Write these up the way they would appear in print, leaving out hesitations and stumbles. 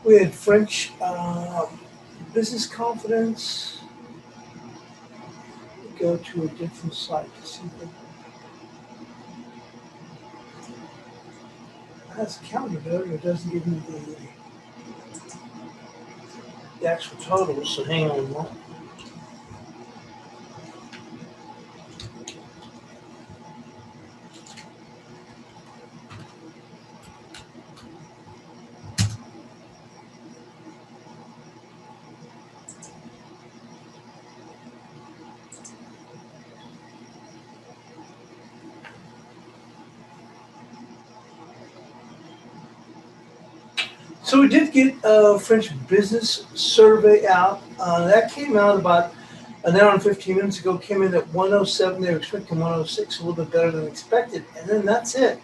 We had French business confidence. Go to a different site to see the has a calendar there. It doesn't give me the actual totals. So hang on a moment. So we did get a French business survey out. That came out about an hour and 15 minutes ago. Came in at 107. They were expecting 106, a little bit better than expected. And then that's it.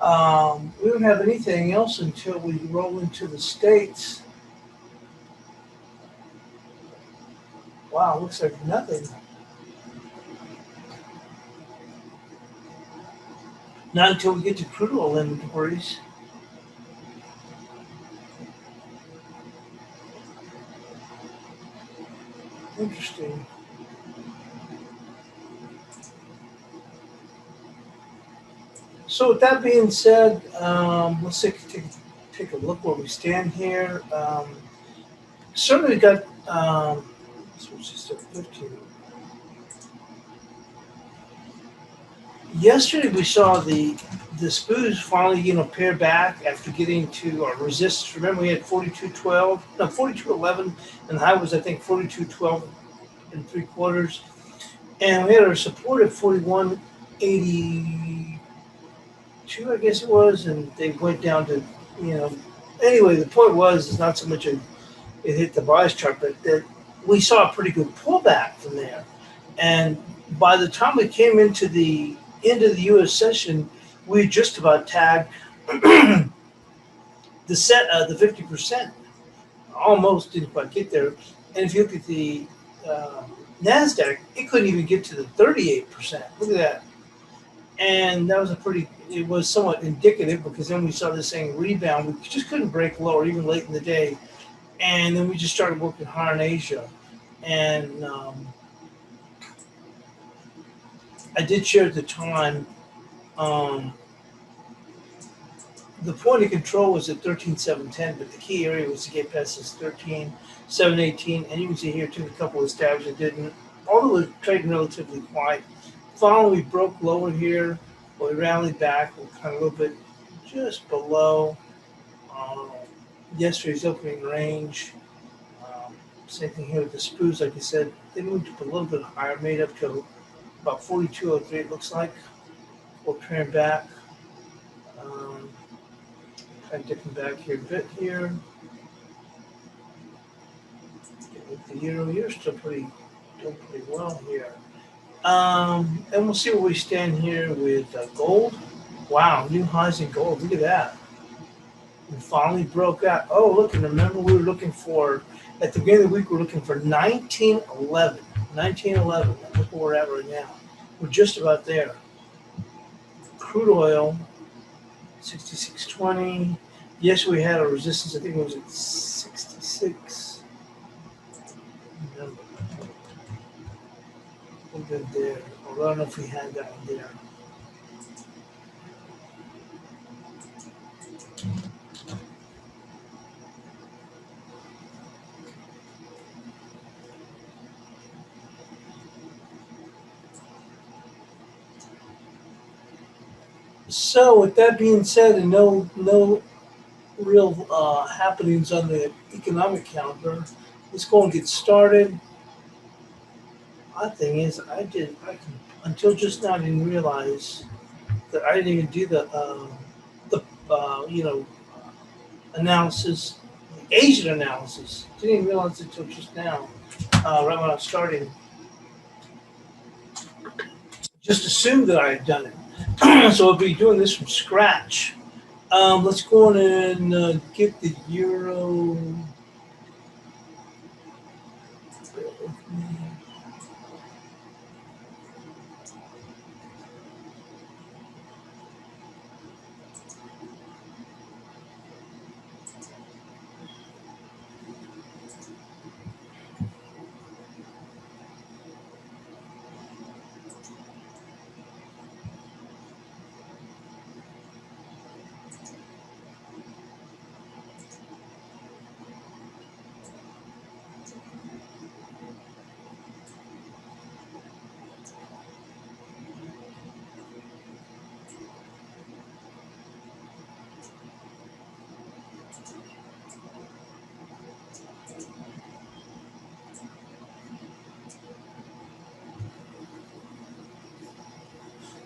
We don't have anything else until we roll into the States. Wow, looks like nothing. Not until we get to crude oil inventories. Interesting. So with that being said, let's take a look where we stand here. Certainly got, switch this to 15. Yesterday we saw the SPOOs finally, pare back after getting to our resistance. Remember we had 42.12, no 42.11, and the high was I think 42.12 and 3/4, and we had our support at 41.82, I guess it was, and they went down to, Anyway, the point was it's not so much it hit the bias chart, but that we saw a pretty good pullback from there, and by the time we came into the end of the U.S. session, we just about tagged the 50%. Almost didn't quite get there. And if you look at the Nasdaq, it couldn't even get to the 38%. Look at that. And that was it was somewhat indicative because then we saw this thing rebound. We just couldn't break lower even late in the day. And then we just started working hard in Asia. And I did share at the time, the point of control was at 13,710, but the key area was to get past this 13,718. And you can see here, took a couple of stabs that didn't. Although it was trading relatively quiet. Finally, we broke lower here, but we rallied back. We're kind of a little bit just below yesterday's opening range. Same thing here with the SPOOs, like I said, they moved up a little bit higher, made up to about 42.03, it looks like. We'll turn back. Kind of dipping back here a bit here. With the euro still doing pretty well here. And we'll see where we stand here with gold. Wow, new highs in gold. Look at that. We finally broke out. Oh, look, and remember we were looking for, at the beginning of the week, we were looking for 1911. 1911. Look where we're at right now. We're just about there. Crude oil, 66.20. Yes, we had a resistance. I think it was at 66. Remember. A little bit there. Although I don't know if we had that one there. So with that being said, and no real happenings on the economic calendar, let's go and get started. Odd thing is, until just now I didn't realize that I didn't even do the analysis, the Asian analysis. Didn't even realize it until just now, right when I was starting. Just assumed that I had done it. So I'll be doing this from scratch. Let's go on and get the euro.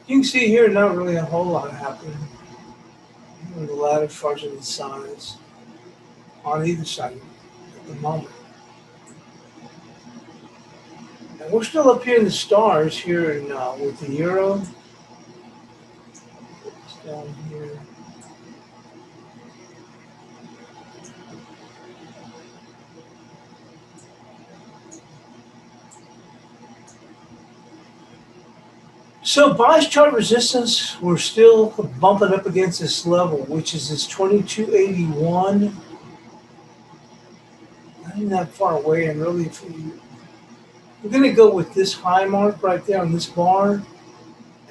You can see here, not really a whole lot happening. The ladder charts in the size on either side at the moment. And we're still up here in the stars here in, with the euro. It's down here. So bias chart resistance, we're still bumping up against this level, which is this 2281. Not even that far away, and really, if we're going to go with this high mark right there on this bar,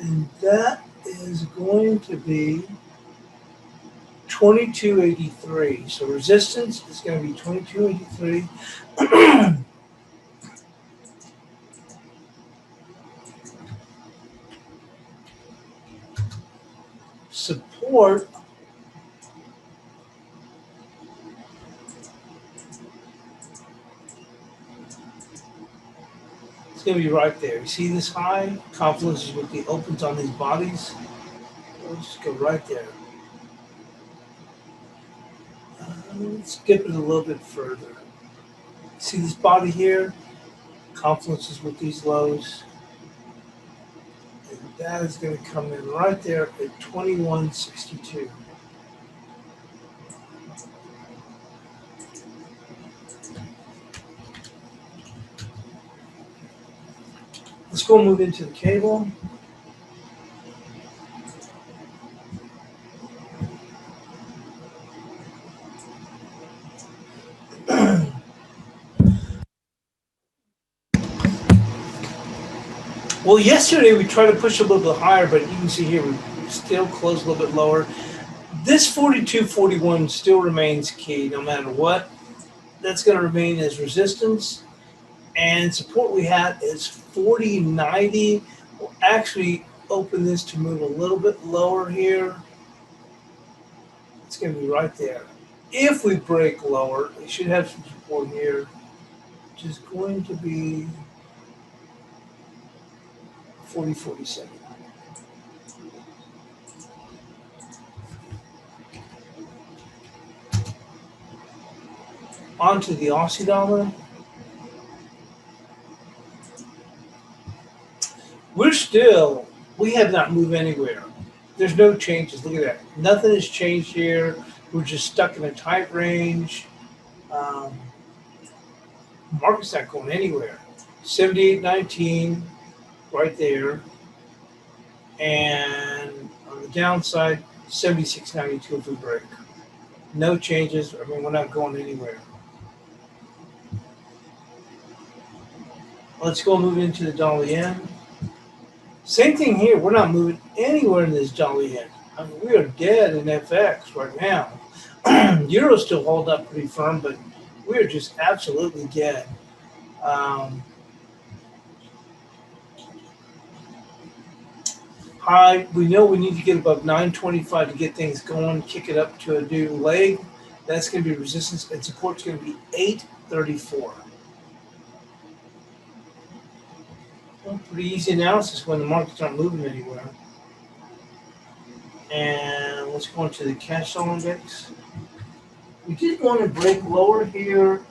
and that is going to be 2283. So resistance is going to be 2283. Support is going to be right there. You see this high? Confluence is with the opens on these bodies. Let's just go right there. Let's skip it a little bit further. See this body here? Confluences with these lows. And that is going to come in right there at 2162. Let's go move into the cable. Well, yesterday we tried to push a little bit higher, but you can see here we still closed a little bit lower. This 42.41 still remains key no matter what. That's going to remain as resistance. And support we had is 40.90. We'll actually open this to move a little bit lower here. It's going to be right there. If we break lower, we should have some support here, which is going to be 40.47. Onto the Aussie dollar. We have not moved anywhere. There's no changes. Look at that. Nothing has changed here. We're just stuck in a tight range. Market's not going anywhere. 78.19 right there. And on the downside, 76.92 if we break. No changes. I mean, we're not going anywhere. Let's go move into the dollar yen. Same thing here. We're not moving anywhere in this dollar yen. I mean, we are dead in FX right now. Euro's still holding up pretty firm, but we are just absolutely dead. High, we know we need to get above 925 to get things going, kick it up to a new leg. That's going to be resistance, and support's going to be 834. Well, pretty easy analysis when the markets aren't moving anywhere. And let's go into the cash flow index. We did want to break lower here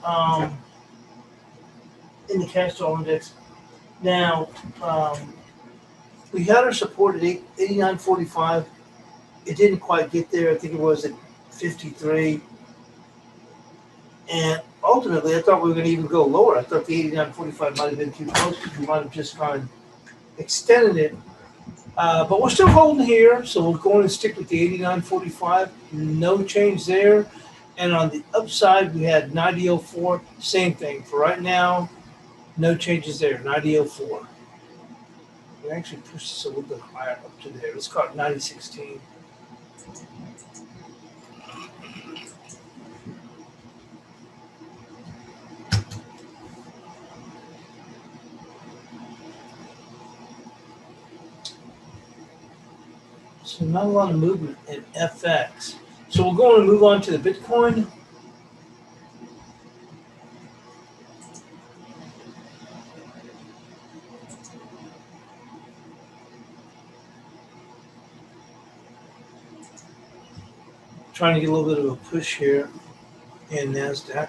in the cash flow index. Now, we had our support at 89.45. It didn't quite get there. I think it was at 53. And ultimately, I thought we were going to even go lower. I thought the 89.45 might have been too close because we might have just kind of extended it. But we're still holding here, so we'll go in and stick with the 89.45. No change there. And on the upside, we had 90.04. Same thing. For right now, no changes there. 90.04. We actually pushed this a little bit higher up to there. Let's call it 90.16. So not a lot of movement in FX. So we're going to move on to the Bitcoin. Trying to get a little bit of a push here in Nasdaq.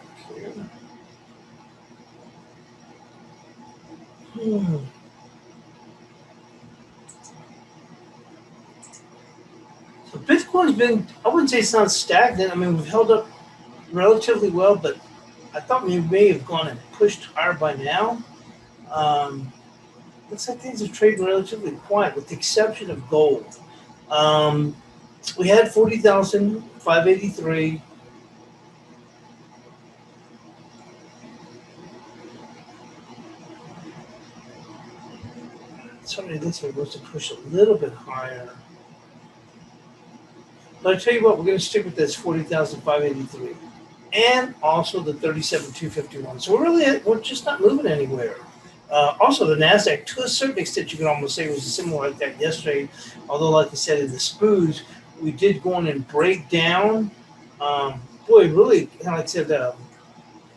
So Bitcoin's been, I wouldn't say it's not stagnant. I mean, we've held up relatively well, but I thought we may have gone and pushed higher by now. Looks like things are trading relatively quiet, with the exception of gold. We had 40,583. Somebody looks like wants to push a little bit higher. But I tell you what, we're going to stick with this 40,583, and also the 37,251. So we're just not moving anywhere. Also, the Nasdaq, to a certain extent, you can almost say was similar like that yesterday. Although, like I said, in the SPOOs, we did go in and break down. Really, like I said, I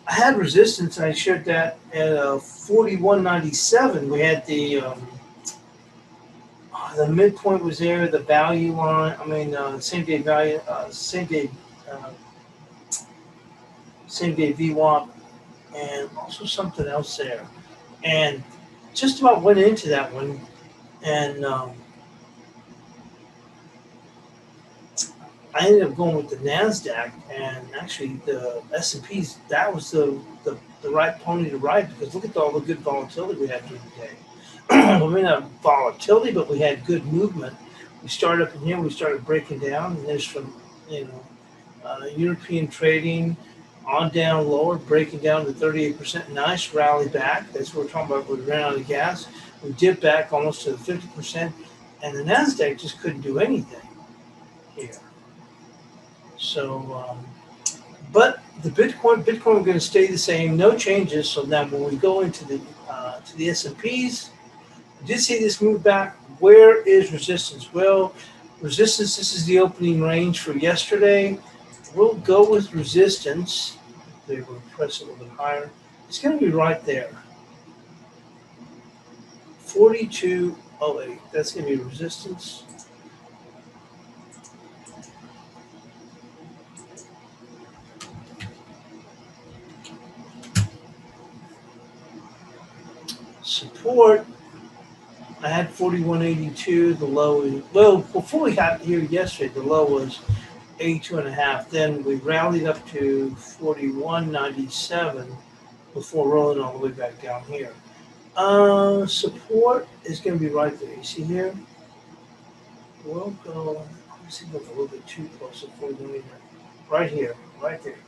had resistance, and I shared that at 41.97. We had the midpoint was there, the value line. I mean, same day value, same day VWAP, and also something else there. And just about went into that one, and I ended up going with the Nasdaq, and actually the S&Ps. That was the right pony to ride, because look at all the good volatility we had during the day. We may not have volatility, but we had good movement. We started up in here, we started breaking down, and there's from European trading on down lower, breaking down to 38%. Nice rally back. That's what we're talking about. We ran out of gas. We dipped back almost to the 50%, and the Nasdaq just couldn't do anything here. So, but the Bitcoin we're going to stay the same, no changes. So now when we go into the S&Ps, we did see this move back. Where is resistance? Well, resistance, this is the opening range for yesterday. We'll go with resistance. They will press a little bit higher. It's going to be right there. 42.08. That's going to be resistance. Support, I had 41.82. The low is, well, before we got here yesterday, the low was 82.5. Then we rallied up to 41.97 before rolling all the way back down here. Support is going to be right there. You see here? We'll go, let's see, look a little bit too close to 41.89. Right here, right there.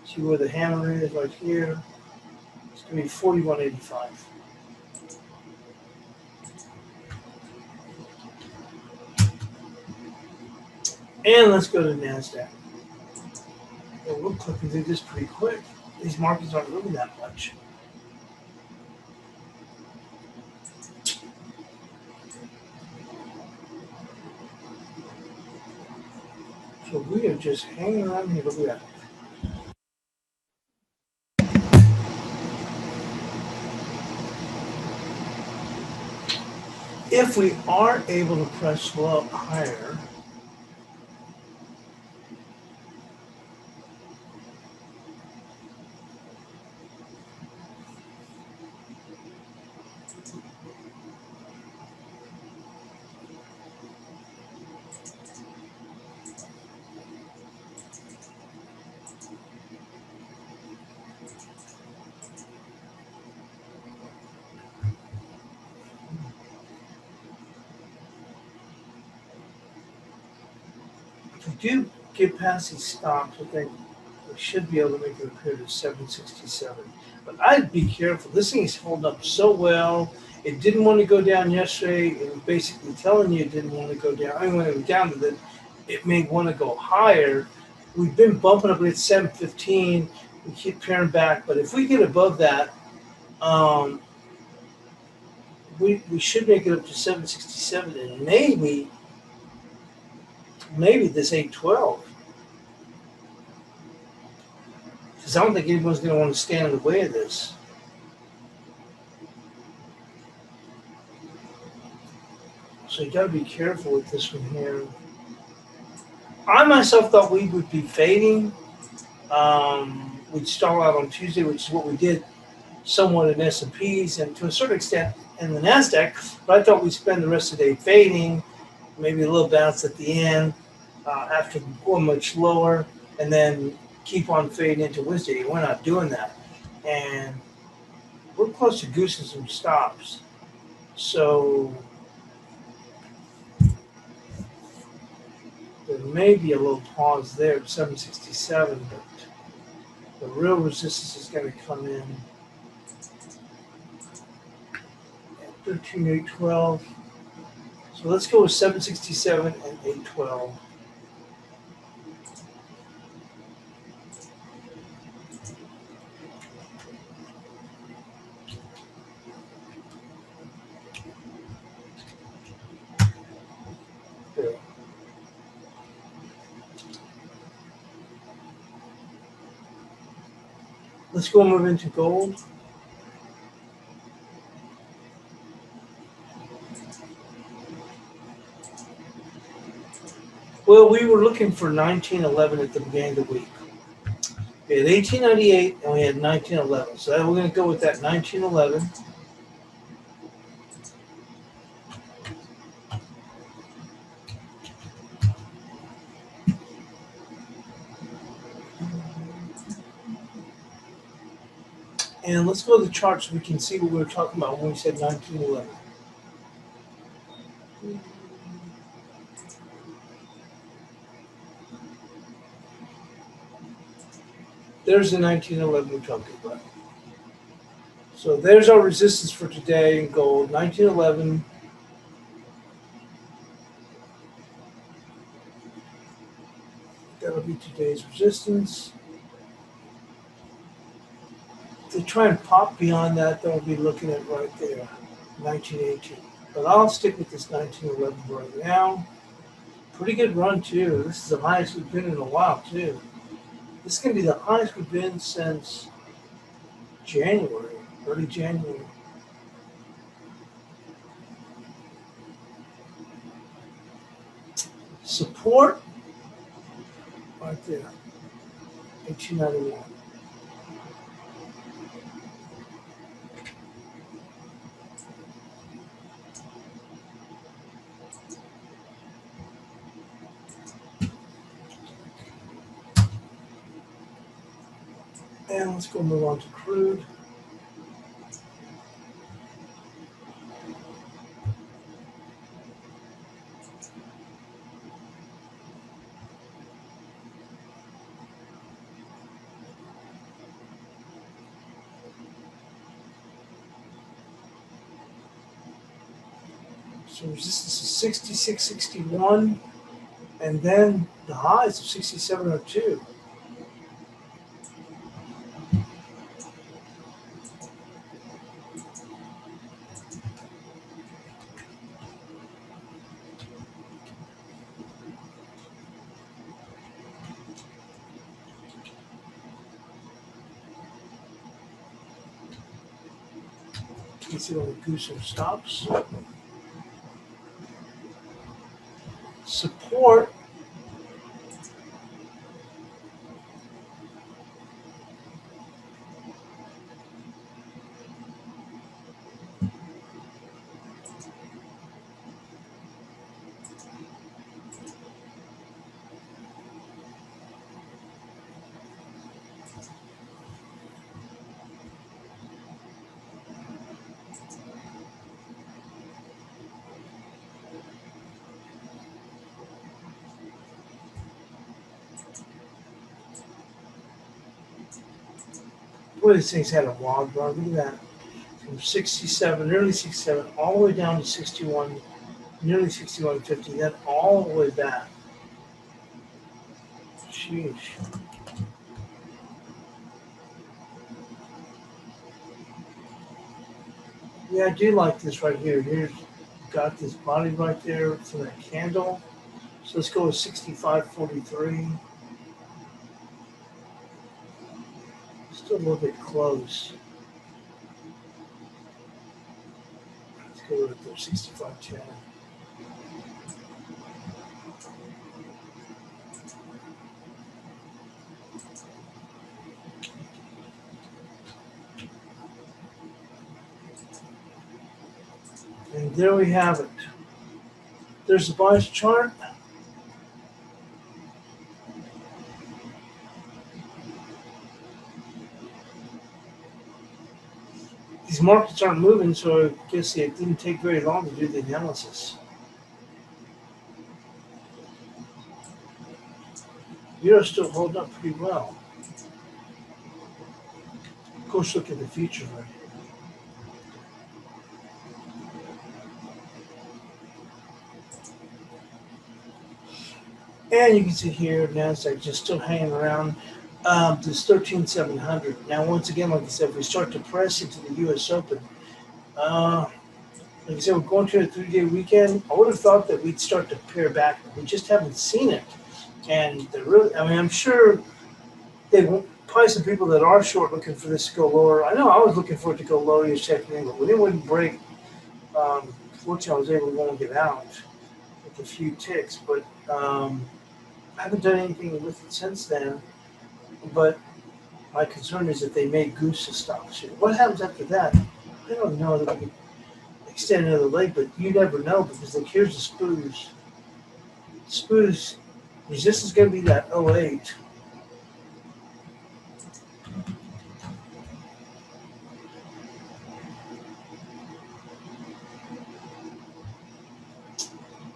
See where the hammer is, right here. It's going to be 41.85. And let's go to NASDAQ. It looks like we did this pretty quick. These markets aren't moving that much. So we are just hanging around here. Look at that. If we are able to press low higher, if we do get past these stops, I think we should be able to make it appear to 767. But I'd be careful. This thing is holding up so well. It didn't want to go down yesterday. It was basically telling you it didn't want to go down. I mean, when it was down to that, it may want to go higher. We've been bumping up at 715. We keep paring back. But if we get above that, we should make it up to 767, and maybe this 812. Because I don't think anyone's going to want to stand in the way of this. So you got to be careful with this one here. I myself thought we would be fading. We'd start out on Tuesday, which is what we did somewhat in S&Ps and to a certain extent in the Nasdaq. But I thought we'd spend the rest of the day fading, maybe a little bounce at the end after going much lower, and then keep on fading into Wednesday. We're not doing that, and we're close to goosing some stops. So there may be a little pause there at 767, but the real resistance is going to come in at 13,812. So let's go with 767 and 812. There. Let's go move into gold. Well, we were looking for 1911 at the beginning of the week. We had 1898 and we had 1911. So we're going to go with that 1911. And let's go to the chart so we can see what we were talking about when we said 1911. There's the 1911 we're talking about. So there's our resistance for today in gold, 1911. That'll be today's resistance. If they try and pop beyond that, then we'll be looking at right there, 1918. But I'll stick with this 1911 right now. Pretty good run, too. This is the highest we've been in a while, too. This is going to be the highest we've been since January, early January. Support right there, 1891. And let's go move on to crude. So resistance is 66.61, and then the highs of 67.02. You can see all the goose and stops. Support boy, this thing's had a wild run. Look at that. From 67, nearly 67, all the way down to 61, nearly 61.50, then all the way back. Sheesh. Yeah, I do like this right here. Here's got this body right there for that candle. So let's go with 65.43. Still a little bit close. Let's go with the 65.10. And there we have it. There's the bias chart. These markets aren't moving, so I guess it didn't take very long to do the analysis. Euro's still holding up pretty well. Of course, look at the future right here. And you can see here, Nasdaq just still hanging around this 13,700. Now, once again, like I said, if we start to press into the U.S. Open, like I said, we're going to a 3-day weekend. I would have thought that we'd start to pare back. We just haven't seen it. And they're really, I mean, I'm sure they won't, probably some people that are short looking for this to go lower. I know I was looking for it to go lower yesterday, but when it wouldn't break, fortunately, I was able to go and get out with a few ticks. But I haven't done anything with it since then. But my concern is that they may goose the stocks here. What happens after that? I don't know that we can extend another leg, but you never know because like here's the SPOOs. SPOOs resistance is going to be that 08.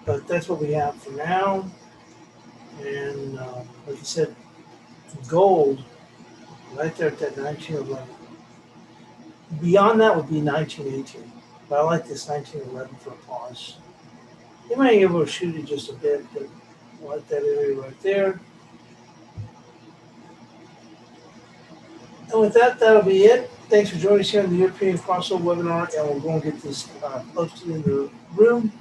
But that's what we have for now. And like I said, gold right there at that 1911. Beyond that would be 1918. But I like this 1911 for a pause. You might be able to shoot it just a bit, but I like that area right there. And with that, that'll be it. Thanks for joining us here on the European Crossover webinar, and we'll go and get this posted in the room.